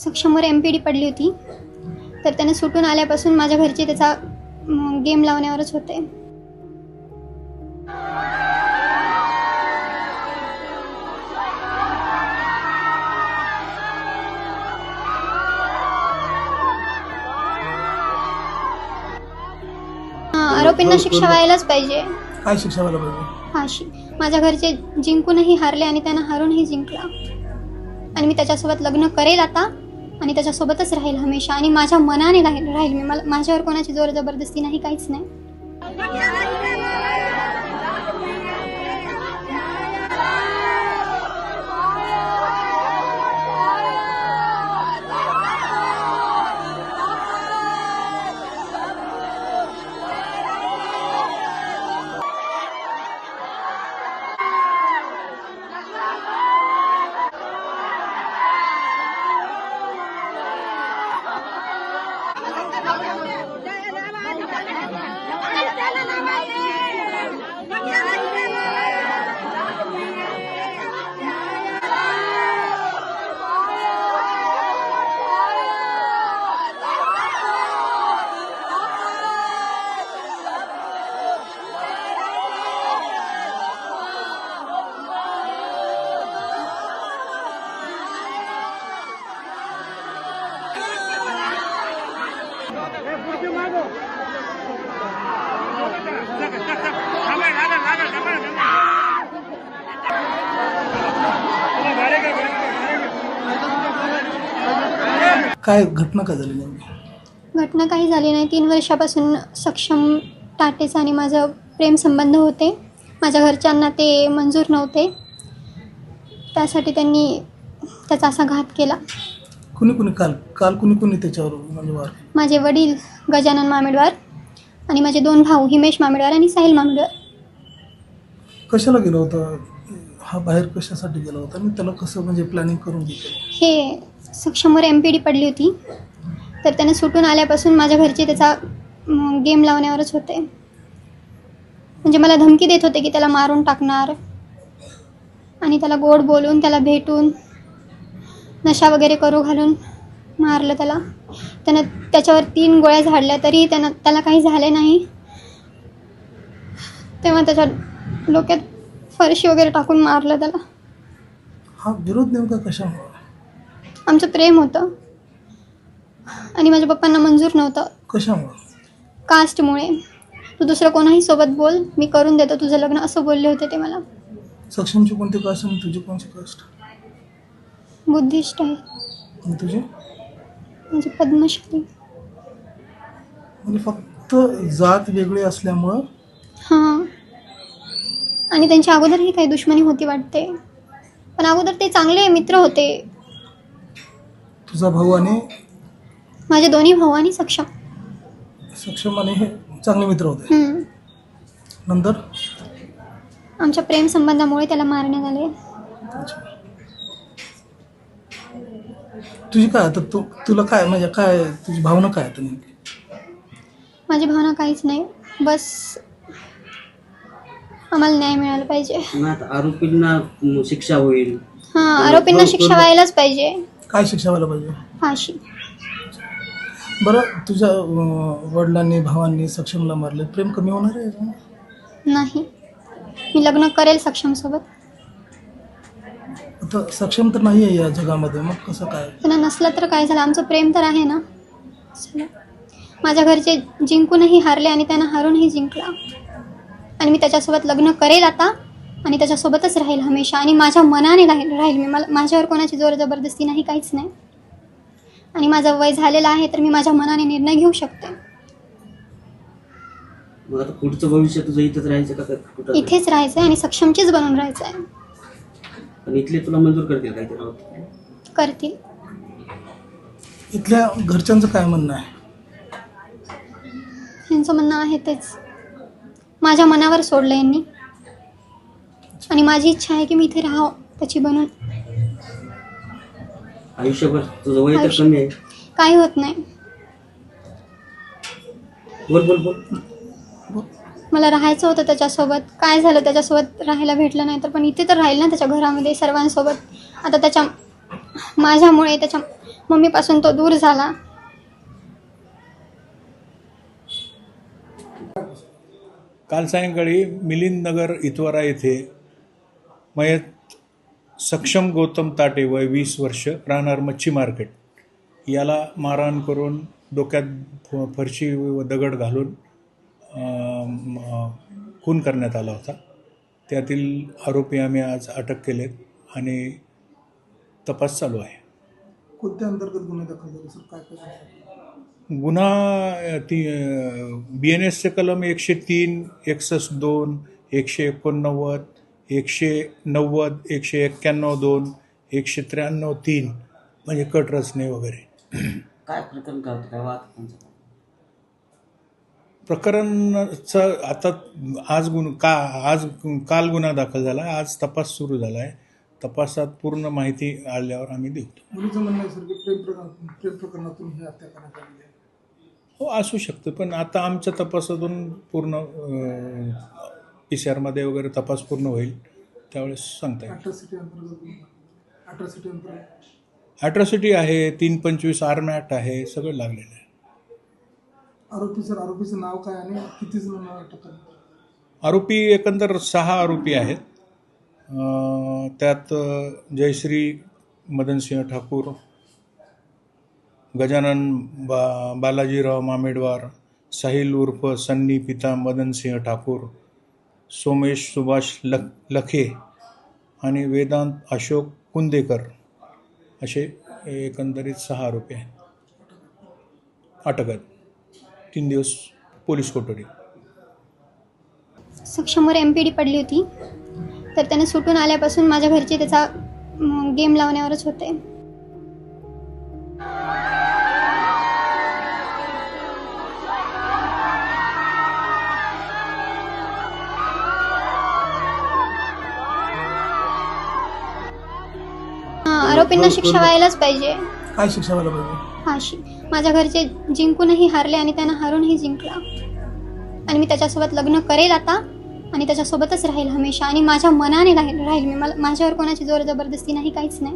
सक्षमवर MPD पडली होती, तर त्याने सुटून आल्यापासून माझ्या घरचे त्याचा गेम लावण्यावरच होते. आरोपींना शिक्षा व्हायलाच पाहिजे. काय शिक्षा व्हायला पाहिजे? फाशी. माझ्या घरचे जिंकूनही हारले आणि त्यानं हारूनही जिंकला, आणि मी त्याच्यासोबत लग्न करेल आता आणि त्याच्यासोबतच राहील हमेशा, आणि माझ्या मनाने राहील मी. माझ्यावर कोणाची जोर जबरदस्ती नाही, काहीच नाही. काय घटना काय झाली नेमकी? घटना काही झाली नाही. 3 वर्षापासून सक्षम टाटेचा आणि माझं प्रेमसंबंध होते. माझ्या घरच्यांना ते मंजूर नव्हते, त्यासाठी त्यांनी त्याचा असा घात केला. कुणी काल कुणी त्याच्यावर म्हणजे वार? माझे वडील गजानन मामेडवार आणि माझे 2 भाऊ हिमेश मामेडवार आणि साहिल मामेडवार. कशाला गेला होता हा? बाहेर कशासाठी गेला होता आणि त्याला कसं म्हणजे प्लॅनिंग करून घेतलं? हे सक्षमवर MPD पडली होती, तर त्याने सुटून आल्यापासून माझ्या घरचे त्याचा गेम लावण्यावरच होते. म्हणजे मला धमकी देत होते की त्याला मारून टाकणार, आणि त्याला गोड बोलून, त्याला भेटून, नशा वगैरे करू घालून मारलं त्याला. त्यानं त्याच्यावर 3 गोळ्या झाडल्या, तरी त्याला काही झाले नाही. तेव्हा त्याच्या डोक्यात फरशी वगैरे टाकून मारलं त्याला. हा विरोध नेमका कशामुळे? आमचं प्रेम होतं आणि माझ्या पप्पांना मंजूर नव्हतं. कशामुळे? कास्टमुळे. तू दुसरं कोणाही सोबत बोल, मी करून देतो तुझं लग्न, असं बोलले होते ते मला. सक्षमची कोणती कास्ट आणि तुझी कोणती कास्ट? बुद्धिस्ट आहे. आणि तुझी? म्हणजे पद्मश्री. म्हणजे फक्त जात वेगळी असल्यामुळं? हां. आणि त्यांच्या अगोदरही काही दुश्मनी होती वाटते, पण अगोदर ते चांगले मित्र होते. तुझा भाऊ आणि? माझे 2 भाऊ आणि सक्षम आणि हे चांगले मित्र होते. नंतर आमच्या प्रेम संबंधामुळे त्याला मारण्यात आले. तुझी काय आता तुला काय म्हणजे काय तुझी भावना काय आता नेमकी? माझी भावना काहीच नाही, बस आम्हाला न्याय मिळाला पाहिजे. आरोपींना शिक्षा होईल. हां, आरोपींना शिक्षा व्हायलाच पाहिजे. काय शिक्षा व्हायला पाहिजे? फाशी. बरं, तुझ्या वडिलांनी भावांनी सक्षमला मारले, प्रेम कमी होणार आहे? नाही, मी लग्न करेल सक्षमसोबत. आता सक्षम तर नाही आहे या जगामध्ये, मग कसं काय? त्यांना नसलं तर काय झालं, आमचं प्रेम तर आहे ना. माझ्या घरचे जिंकूनही हारले आणि त्यानं हारूनही जिंकला, आणि मी त्याच्यासोबत लग्न करेल आता आणि त्याच्यासोबतच राहील हमेशा, आणि माझ्या मनाने राहील मी. माझ्यावर कोणाची जोर जबरदस्ती नाही, काहीच नाही. आणि माझं वय झालेलं आहे, तर मी माझ्या मनाने निर्णय घेऊ शकते. मग आता पुढचं भविष्य तुझं इथेच राहायचं का कुठं? इथेच राहायचं आहे आणि सक्षमचीच बनून राहायचं आहे. पण इथले तुला मंजूर करतील काहीतरी? करतील. इथल्या घरच्यांचं काय म्हणणं आहे? यांचं म्हणणं आहे तेच, माझ्या मनावर सोडलं यांनी, आणि माझी इच्छा आहे की मी इथे राहावं त्याची बनून. आयुष्यभर? तुझं वय तर कमी आहे. काही होत नाही. बोल बोल बोल. मला राहायचं होतं त्याच्यासोबत. काय झालं, त्याच्यासोबत राहायला भेटलं नाही, तर पण इथे तर राहील ना त्याच्या घरामध्ये सर्वांसोबत. आता माझ्यामुळे मम्मीपासून तो दूर झाला. काल सायंकाळी मिलिंद नगर इतवारा येथे मयत सक्षम गौतम ताटे वय 20 वर्ष राहणार मच्छी मार्केट याला मारहाण करून डोक्यात फरशी व दगड घालून खून करण्यात आला होता. त्यातील आरोपी आम्ही आज अटक केलेत आणि तपास चालू आहे. कोणत्या अंतर्गत गुन्हे दाखल झाले सर? काय काय गुन्हा BNSचे कलम 103, 162, 189, 190, 191(2), 193(3) म्हणजे कट रचने वगैरे. काय प्रकरण काय होतं, काय वाद त्यांचा? प्रकरणाचं आता आज काल गुन्हा दाखल झाला. आज तपास सुरू झाला आहे. तपासात पूर्ण माहिती आल्यावर आम्ही देऊ. मुलीचं म्हणणं आहे सर की प्रेम प्रकरणातून ही हत्या करण्यात आलेली आहे. हो, असू शकतं, पण आता आमच्या तपासातून पूर्ण PCR वगैरे तपास पूर्ण होईल त्यावेळेस सांगता येईल. अट्रॉसिटी अंतर्गत ॲट्रॉसिटी आहे, 325 आर्म ॲक्ट आहे, सगळं लागलेलं आहे. आरोपीचं नाव काय आणि किती जणांना अटक करण्यात? आरोपी एकंदर 6 आरोपी आहेत. त्यात जयश्री मदनसिंह ठाकूर, गजानन बालाजीराव मामेडवार, साहिल उर्फ सन्नी पिता मदनसिंह ठाकूर, सोमेश सुभाष लखे आणि वेदांत अशोक कुंदेकर असे एकंदरीत 6 आरोपी आहेत. अटक आहेत. 3 दिवस पोलीस कोठडी. सक्षमवर MPD पडली होती, तर त्याने सुटून आल्यापासून माझ्या घरचे त्याचा गेम लावण्यावरच होते. आरोपींना शिक्षा व्हायलाच पाहिजे. काय शिक्षा व्हायला पाहिजे? फाशी. माझ्या घरचे जिंकूनही हारले आणि त्यानं हारूनही जिंकला. आणि मी त्याच्यासोबत लग्न करेल आता आणि त्याच्यासोबतच राहील हमेशा. आणि माझ्या मनाने राहील मी. माझ्यावर कोणाची जोर जबरदस्ती नाही, काहीच नाही.